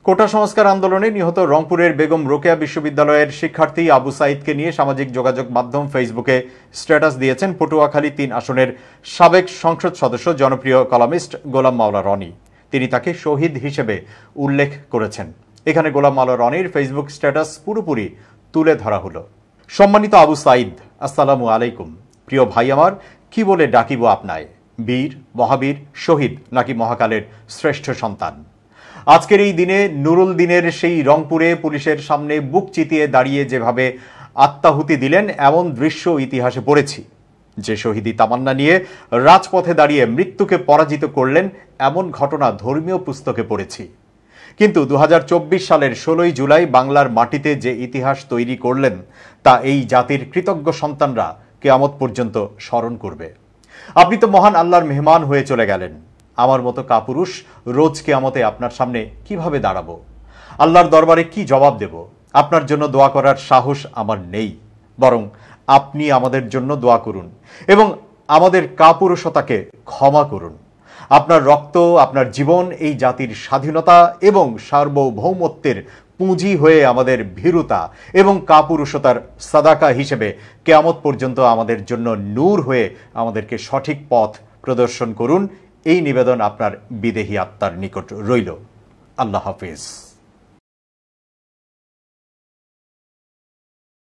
কোটা সংস্কার আন্দোলনে নিহত রংপুরের বেগম রোকেয়া বিশ্ববিদ্যালয়ের শিক্ষার্থী আবু সাইদকে নিয়ে সামাজিক যোগাযোগ মাধ্যম ফেসবুকে স্ট্যাটাস দিয়েছেন পটুয়াখালী ৩ আসনের সাবেক সংসদ সদস্য জনপ্রিয় কলামিস্ট গোলাম মাওলা রনি। তিনি তাকে শহীদ হিসেবে উল্লেখ করেছেন। এখানে গোলাম মাওলা রনির ফেসবুক স্ট্যাটাস পুরোপুরি তুলে ধরা হলো। সম্মানিত আবু সাইদ, আসসালামু আলাইকুম। প্রিয় ভাই আমার, কি বলে ডাকিব আপনায়? বীর, মহাবীর, শহীদ নাকি মহাকালের শ্রেষ্ঠ সন্তান? আজকের এই দিনে নুরুল দিনের সেই রংপুরে পুলিশের সামনে বুক চিতিয়ে দাঁড়িয়ে যেভাবে আত্মাহুতি দিলেন, এমন দৃশ্য ইতিহাসে পড়েছি। যে শহীদি তামান্না নিয়ে রাজপথে দাঁড়িয়ে মৃত্যুকে পরাজিত করলেন, এমন ঘটনা ধর্মীয় পুস্তকে পড়েছি। কিন্তু ২০২৪ সালের ১৬ই জুলাই বাংলার মাটিতে যে ইতিহাস তৈরি করলেন, তা এই জাতির কৃতজ্ঞ সন্তানরা কিয়ামত পর্যন্ত স্মরণ করবে। আপনি তো মহান আল্লাহর মেহমান হয়ে চলে গেলেন। আমার মতো কাপুরুষ রোজ কিয়ামতে আপনার সামনে কিভাবে দাঁড়াবো? আল্লাহর দরবারে কি জবাব দেব? আপনার জন্য দোয়া করার সাহস আমার নেই। বরং আপনি আমাদের জন্য দোয়া করুন এবং আমাদের কাপুরুষতাকে ক্ষমা করুন। আপনার রক্ত, আপনার জীবন এই জাতির স্বাধীনতা এবং সার্বভৌমত্বের পুঁজি হয়ে আমাদের ভীরুতা এবং কাপুরুষতার সাদাকা হিসেবে কিয়ামত পর্যন্ত আমাদের জন্য নূর হয়ে আমাদেরকে সঠিক পথ প্রদর্শন করুন। এই নিবেদন আপনার বিদেহী আত্মার নিকট রইল। আল্লাহ হাফেজ।